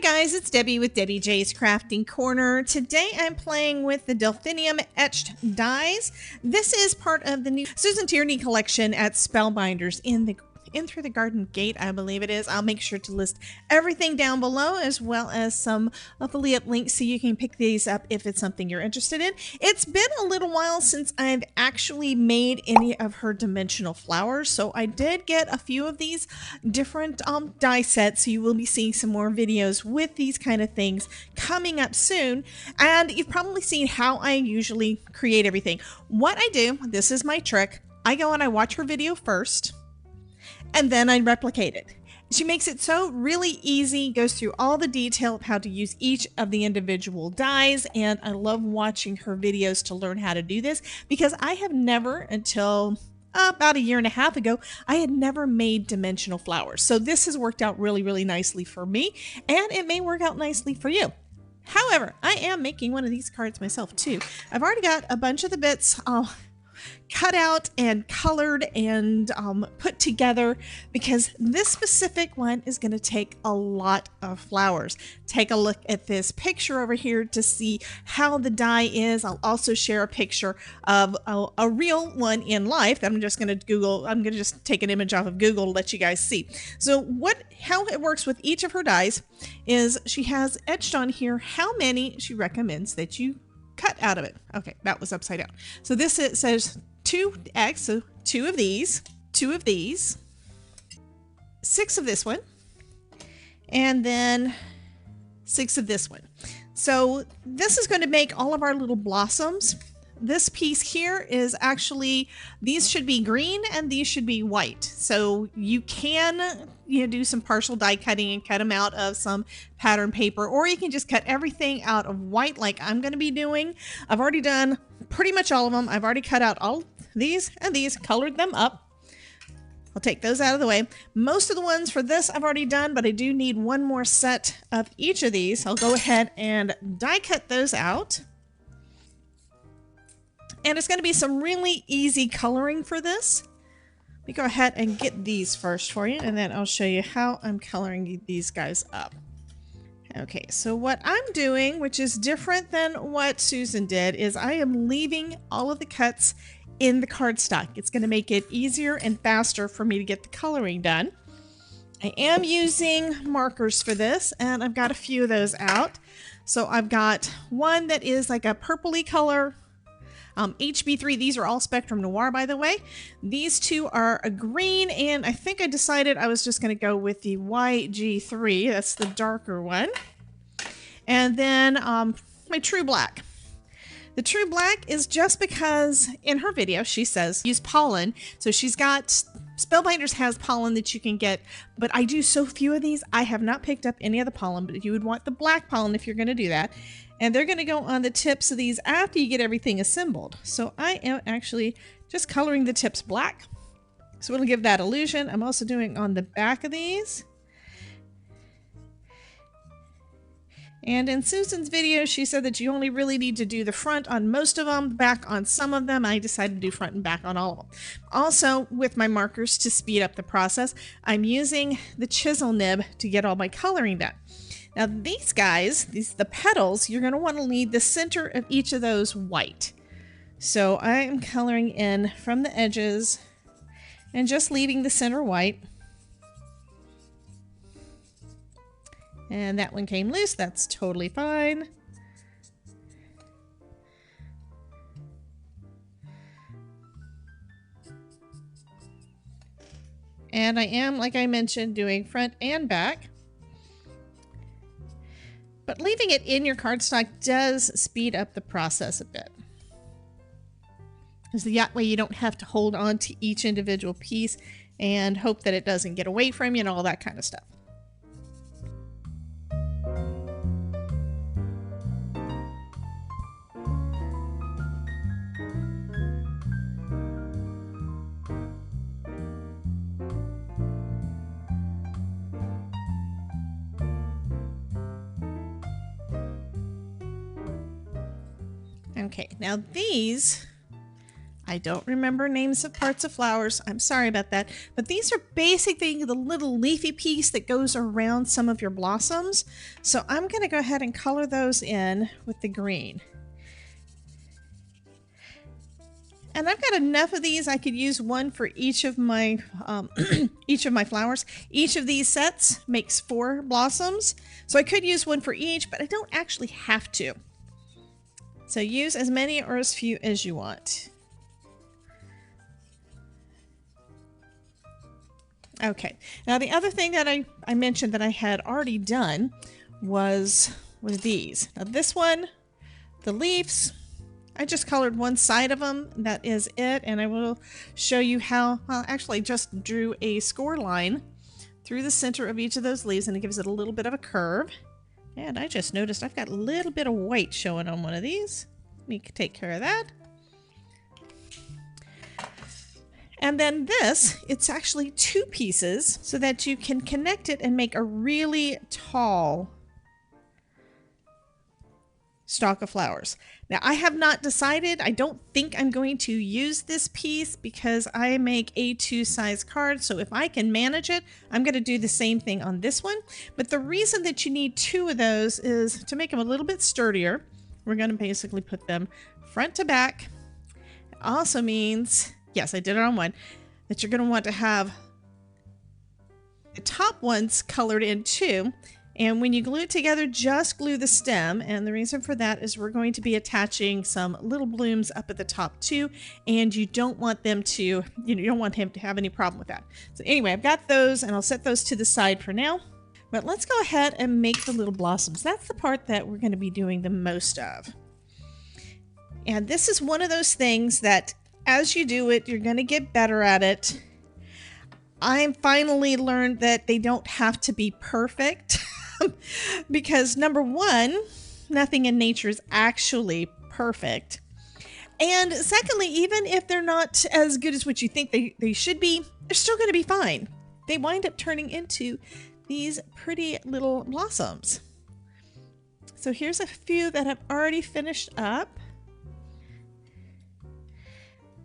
guys, it's Debbie with Debbie J's Crafting Corner. Today I'm playing with the Delphinium etched dies. This is part of the new Susan Tierney collection at Spellbinders in Through the Garden Gate, I believe it is. I'll make sure to list everything down below, as well as some affiliate links so you can pick these up if it's something you're interested in. It's been a little while since I've actually made any of her dimensional flowers, so I did get a few of these different die sets, so you will be seeing some more videos with these kind of things coming up soon. And you've probably seen how I usually create everything. What I do, this is my trick, I go and I watch her video first, and then I replicate it. She makes it so really easy, goes through all the detail of how to use each of the individual dies, and I love watching her videos to learn how to do this, because I have never, until about a year and a half ago, I had never made dimensional flowers. So this has worked out really, really nicely for me, and it may work out nicely for you. However, I am making one of these cards myself too. I've already got a bunch of the bits cut out and colored and put together, because this specific one is going to take a lot of flowers. Take a look at this picture over here to see how the die is. I'll also share a picture of a real one in life that I'm just going to just take an image off of Google to let you guys see. So how it works with each of her dies is she has etched on here how many she recommends that you cut out of it. Okay, that was upside down. So this, it says 2x, so 2 of these, 6 of this one, and then 6 of this one. So this is going to make all of our little blossoms. This piece here is actually, these should be green and these should be white. So you can do some partial die cutting and cut them out of some pattern paper, or you can just cut everything out of white like I'm going to be doing. I've already done pretty much all of them. I've already cut out all these and these, colored them up. I'll take those out of the way. Most of the ones for this I've already done, but I do need one more set of each of these. I'll go ahead and die cut those out. And it's going to be some really easy coloring for this. Let me go ahead and get these first for you, and then I'll show you how I'm coloring these guys up. Okay, so what I'm doing, which is different than what Susan did, is I am leaving all of the cuts in the cardstock. It's going to make it easier and faster for me to get the coloring done. I am using markers for this, and I've got a few of those out. So I've got one that is like a purpley color, HB3. These are all Spectrum Noir, by the way. These two are a green, and I think I decided I was just going to go with the YG3. That's the darker one. And then my True Black. The True Black is just because in her video she says use pollen. So she's got, Spellbinders has pollen that you can get, but I do so few of these, I have not picked up any of the pollen, but you would want the black pollen if you're going to do that. And they're going to go on the tips of these after you get everything assembled. So I am actually just coloring the tips black, so it'll give that illusion. I'm also doing on the back of these. And in Susan's video, she said that you only really need to do the front on most of them, back on some of them. I decided to do front and back on all of them. Also, with my markers to speed up the process, I'm using the chisel nib to get all my coloring done. Now these guys, the petals, you're going to want to leave the center of each of those white. So I am coloring in from the edges and just leaving the center white. And that one came loose. That's totally fine. And I am, like I mentioned, doing front and back. But leaving it in your cardstock does speed up the process a bit. Because that way you don't have to hold on to each individual piece and hope that it doesn't get away from you and all that kind of stuff. Okay, now these I don't remember names of parts of flowers. I'm sorry about that. But these are basically the little leafy piece that goes around some of your blossoms. So I'm going to go ahead and color those in with the green. And I've got enough of these. I could use one for each of my flowers. Each of these sets makes 4 blossoms. So I could use one for each, but I don't actually have to. So use as many or as few as you want. Okay, now the other thing that I mentioned that I had already done was these. Now this one, the leaves, I just colored one side of them. That is it. And I will show you how, well, actually I just drew a score line through the center of each of those leaves, and it gives it a little bit of a curve. And I just noticed I've got a little bit of white showing on one of these. Let me take care of that. And then this, it's actually 2 pieces so that you can connect it and make a really tall stalk of flowers. Now I have not decided. I don't think I'm going to use this piece because I make A2 size cards. So if I can manage it, I'm going to do the same thing on this one. But the reason that you need 2 of those is to make them a little bit sturdier. We're going to basically put them front to back. It also means, yes, I did it on one, that you're going to want to have the top ones colored in too. And when you glue it together, just glue the stem. And the reason for that is we're going to be attaching some little blooms up at the top too. And you don't want them to, you don't want him to have any problem with that. So anyway, I've got those and I'll set those to the side for now. But let's go ahead and make the little blossoms. That's the part that we're going to be doing the most of. And this is one of those things that as you do it, you're going to get better at it. I finally learned that they don't have to be perfect. Because number one, nothing in nature is actually perfect. And secondly, even if they're not as good as what you think they should be, they're still going to be fine. They wind up turning into these pretty little blossoms. So here's a few that I've already finished up.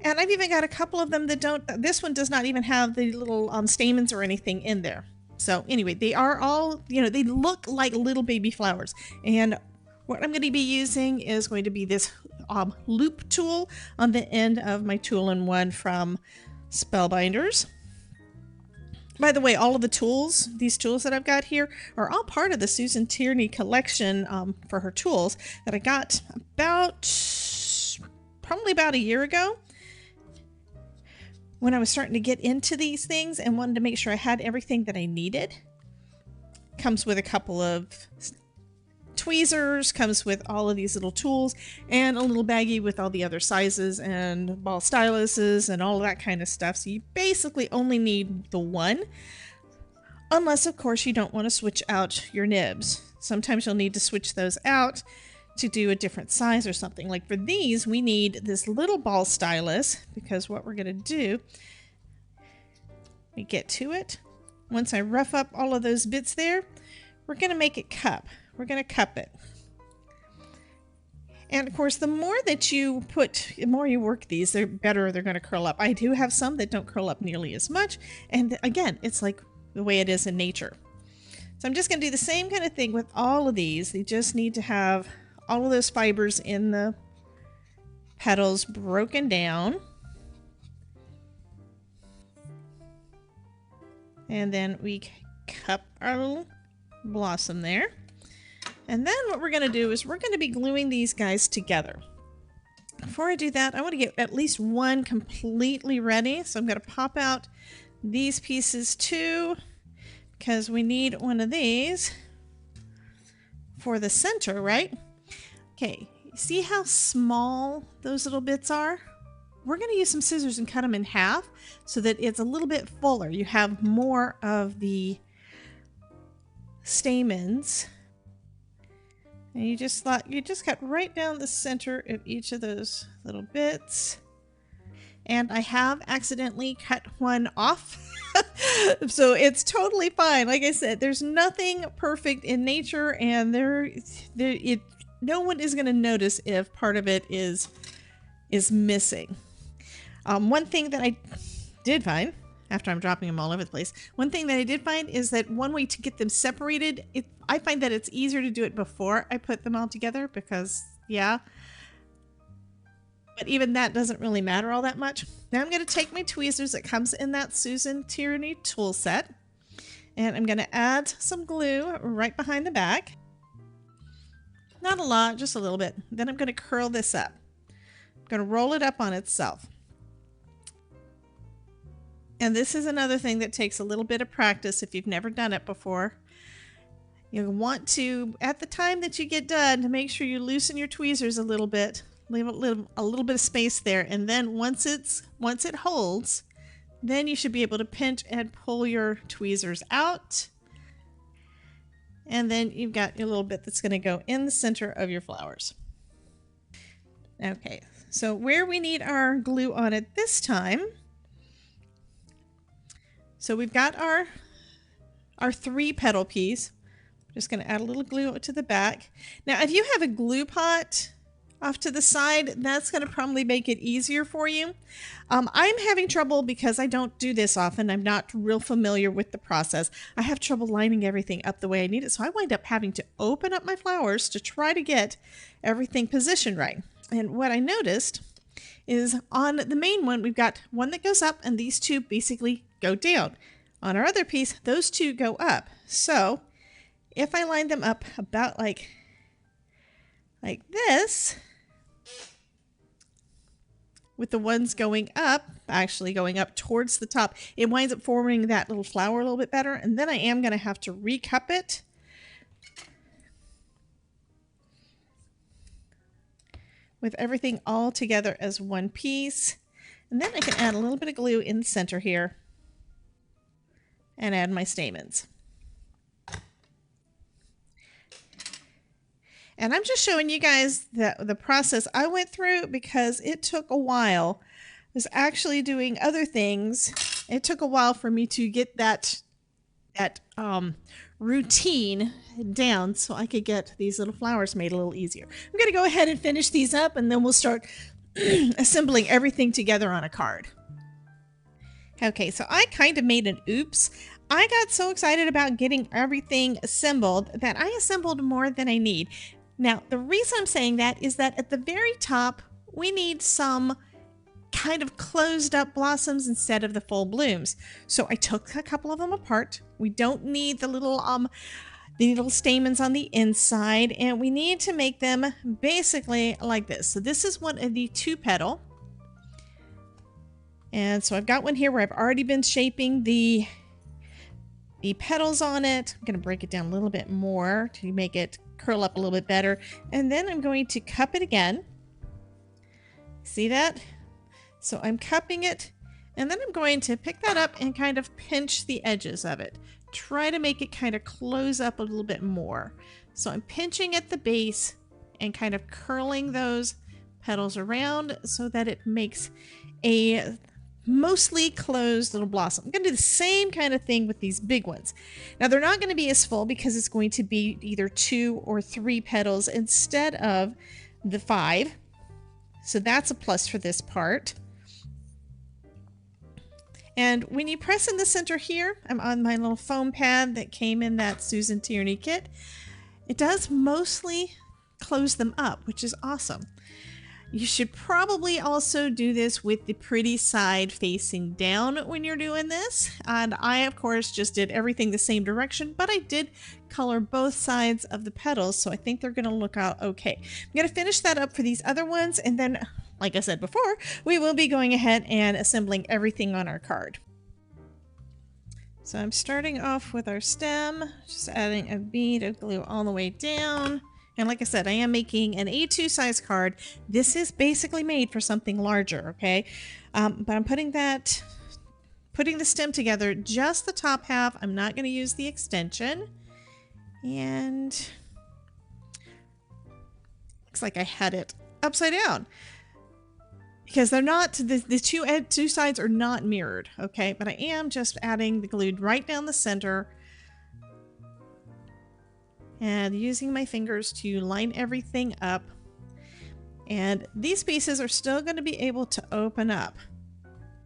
And I've even got a couple of them that don't, this one does not even have the little stamens or anything in there. So anyway, they are all, they look like little baby flowers. And what I'm going to be using is going to be this loop tool on the end of my tool-in-one from Spellbinders. By the way, all of the tools, these tools that I've got here, are all part of the Susan Tierney collection for her tools that I got probably about a year ago, when I was starting to get into these things and wanted to make sure I had everything that I needed. Comes with a couple of tweezers, comes with all of these little tools, and a little baggie with all the other sizes and ball styluses and all of that kind of stuff. So you basically only need the one, unless of course you don't want to switch out your nibs. Sometimes you'll need to switch those out to do a different size or something. Like for these, we need this little ball stylus, because what we're going to do, we get to it. Once I rough up all of those bits there, we're going to make it cup. We're going to cup it. And of course, the more that you put, the more you work these, the better they're going to curl up. I do have some that don't curl up nearly as much. And again, it's like the way it is in nature. So I'm just going to do the same kind of thing with all of these. They just need to have all of those fibers in the petals broken down. And then we cup our little blossom there. And then what we're going to do is we're going to be gluing these guys together. Before I do that, I want to get at least one completely ready. So I'm going to pop out these pieces too, because we need one of these for the center, right? Okay, see how small those little bits are? We're going to use some scissors and cut them in half so that it's a little bit fuller. You have more of the stamens. And you just cut right down the center of each of those little bits. And I have accidentally cut one off. So it's totally fine. Like I said, there's nothing perfect in nature, and no one is going to notice if part of it is missing. One thing that I did find, after I'm dropping them all over the place, one thing that I did find is that one way to get them separated, I find that it's easier to do it before I put them all together because, yeah. But even that doesn't really matter all that much. Now I'm going to take my tweezers that comes in that Susan Tierney tool set, and I'm going to add some glue right behind the back. Not a lot, just a little bit. Then I'm going to curl this up. I'm going to roll it up on itself. And this is another thing that takes a little bit of practice if you've never done it before. You want to, at the time that you get done, to make sure you loosen your tweezers a little bit. Leave a little bit of space there. And then once it holds, then you should be able to pinch and pull your tweezers out. And then you've got your little bit that's going to go in the center of your flowers. Okay, so where we need our glue on it this time, so we've got our 3 petal piece. I'm just going to add a little glue to the back. Now, if you have a glue pot off to the side, that's going to probably make it easier for you. I'm having trouble because I don't do this often. I'm not real familiar with the process. I have trouble lining everything up the way I need it, so I wind up having to open up my flowers to try to get everything positioned right. And what I noticed is on the main one, we've got one that goes up and these 2 basically go down. On our other piece, those 2 go up. So if I line them up about like this, with the ones going up, actually going up towards the top, it winds up forming that little flower a little bit better. And then I am going to have to recup it. With everything all together as one piece. And then I can add a little bit of glue in the center here and add my stamens. And I'm just showing you guys the process I went through because it took a while. I was actually doing other things. It took a while for me to get that routine down so I could get these little flowers made a little easier. I'm going to go ahead and finish these up and then we'll start assembling everything together on a card. Okay, so I kind of made an oops. I got so excited about getting everything assembled that I assembled more than I need. Now, the reason I'm saying that is that at the very top, we need some kind of closed up blossoms instead of the full blooms. So I took a couple of them apart. We don't need the little stamens on the inside, and we need to make them basically like this. So this is one of the 2 petal. And so I've got one here where I've already been shaping the petals on it. I'm going to break it down a little bit more to make it curl up a little bit better. And then I'm going to cup it again. See that? So I'm cupping it, and then I'm going to pick that up and kind of pinch the edges of it. Try to make it kind of close up a little bit more. So I'm pinching at the base and kind of curling those petals around so that it makes a mostly closed little blossom. I'm going to do the same kind of thing with these big ones. Now they're not going to be as full because it's going to be either 2 or 3 petals instead of the 5. So that's a plus for this part. And when you press in the center here, I'm on my little foam pad that came in that Susan Tierney kit. It does mostly close them up, which is awesome. You should probably also do this with the pretty side facing down when you're doing this. And I, of course, just did everything the same direction, but I did color both sides of the petals, so I think they're going to look out okay. I'm going to finish that up for these other ones, and then, like I said before, we will be going ahead and assembling everything on our card. So I'm starting off with our stem, just adding a bead of glue all the way down. And like I said, I am making an A2 size card. This is basically made for something larger, okay? But I'm putting the stem together, just the top half. I'm not going to use the extension. And looks like I had it upside down. Because they're not, the two sides are not mirrored, okay? But I am just adding the glue right down the center. And using my fingers to line everything up. And these pieces are still going to be able to open up.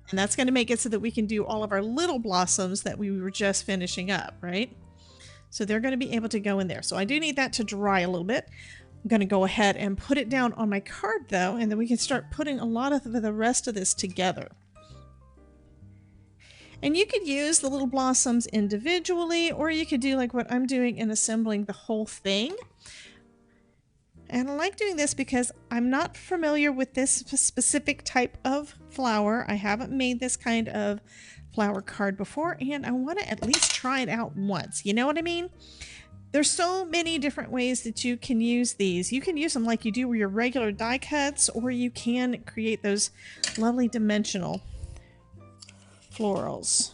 And that's going to make it so that we can do all of our little blossoms that we were just finishing up, right? So they're going to be able to go in there. So I do need that to dry a little bit. I'm going to go ahead and put it down on my card though, and then we can start putting a lot of the rest of this together. And you could use the little blossoms individually, or you could do like what I'm doing and assembling the whole thing. And I like doing this because I'm not familiar with this specific type of flower. I haven't made this kind of flower card before, and I want to at least try it out once. You know what I mean? There's so many different ways that you can use these. You can use them like you do with your regular die cuts, or you can create those lovely dimensional florals.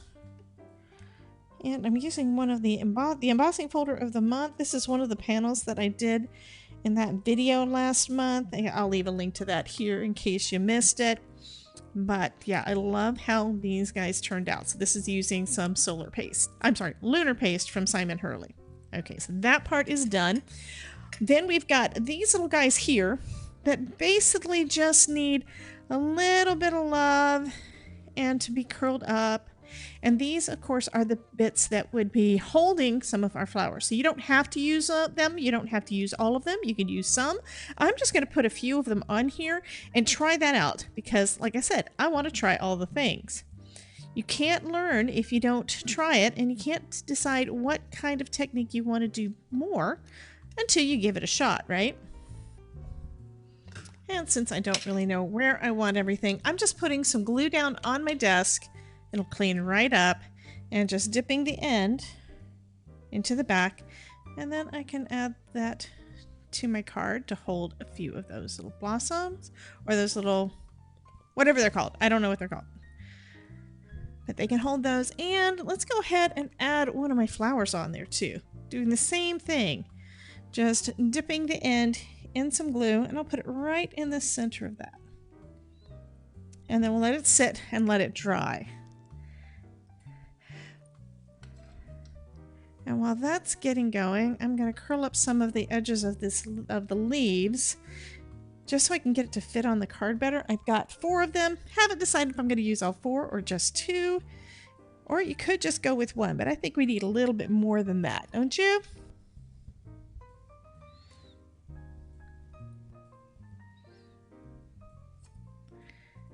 And I'm using one of the embossing folder of the month. This is one of the panels that I did in that video last month. I'll leave a link to that here in case you missed it. But yeah, I love how these guys turned out. So this is using some lunar paste from Simon Hurley. Okay, so that part is done. Then we've got these little guys here that basically just need a little bit of love and to be curled up. And these, of course, are the bits that would be holding some of our flowers. So you don't have to use them. You don't have to use all of them. You can use some. I'm just going to put a few of them on here and try that out because, like I said, I want to try all the things. You can't learn if you don't try it, and you can't decide what kind of technique you want to do more until you give it a shot, right? And since I don't really know where I want everything, I'm just putting some glue down on my desk. It'll clean right up, and just dipping the end into the back, and then I can add that to my card to hold a few of those little blossoms, or those little, whatever they're called. I don't know what they're called, but they can hold those. And let's go ahead and add one of my flowers on there too, doing the same thing, just dipping the end in some glue, and I'll put it right in the center of that, and then we'll let it sit and let it dry. And while that's getting going, I'm going to curl up some of the edges of the leaves just so I can get it to fit on the card better. I've got 4 of them. Haven't decided if I'm going to use all 4 or just 2. Or you could just go with 1, but I think we need a little bit more than that, don't you?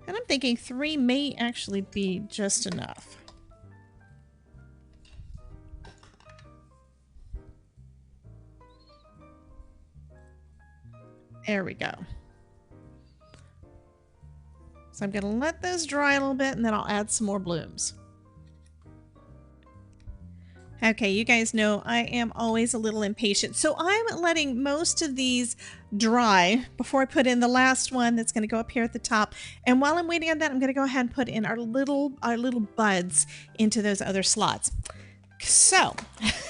And I'm thinking 3 may actually be just enough. There we go. So I'm going to let those dry a little bit, and then I'll add some more blooms. Okay, you guys know I am always a little impatient, so I'm letting most of these dry before I put in the last one that's going to go up here at the top. And while I'm waiting on that, I'm going to go ahead and put in our little buds into those other slots. So,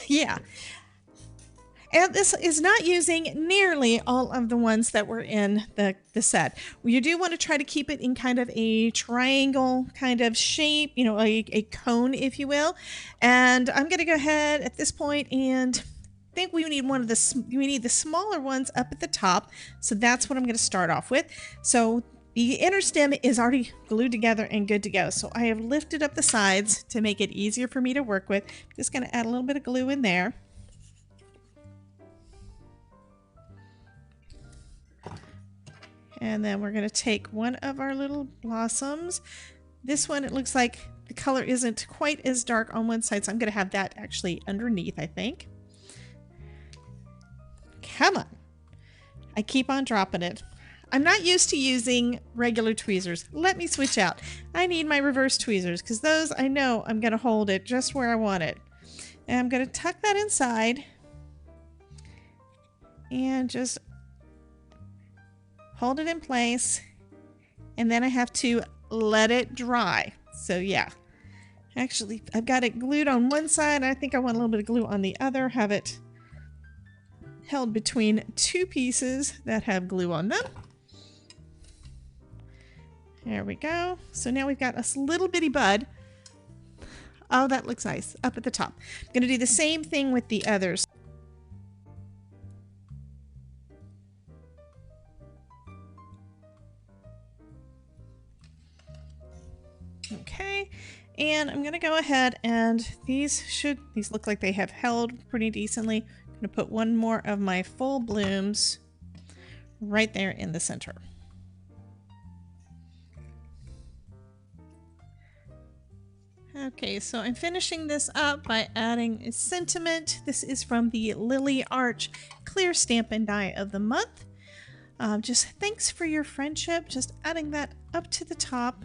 yeah. And this is not using nearly all of the ones that were in the set. You do want to try to keep it in kind of a triangle kind of shape, you know, a cone, if you will. And I'm going to go ahead at this point and think we need the smaller ones up at the top. So that's what I'm going to start off with. So the inner stem is already glued together and good to go. So I have lifted up the sides to make it easier for me to work with. Just going to add a little bit of glue in there. And then we're going to take one of our little blossoms. This one, it looks like the color isn't quite as dark on one side, so I'm going to have that actually underneath, I think. Come on. I keep on dropping it. I'm not used to using regular tweezers. Let me switch out. I need my reverse tweezers because those, I know I'm going to hold it just where I want it. And I'm going to tuck that inside and just hold it in place, and then I have to let it dry. So yeah, actually I've got it glued on one side. I think I want a little bit of glue on the other, have it held between 2 pieces that have glue on them. There we go. So now we've got a little bitty bud. Oh, that looks nice up at the top. I'm going to do the same thing with the others. And I'm going to go ahead and these look like they have held pretty decently. I'm going to put one more of my full blooms right there in the center. Okay, so I'm finishing this up by adding a sentiment. This is from the Lily Arch Clear Stampin' Die of the month. Just thanks for your friendship. Just adding that up to the top.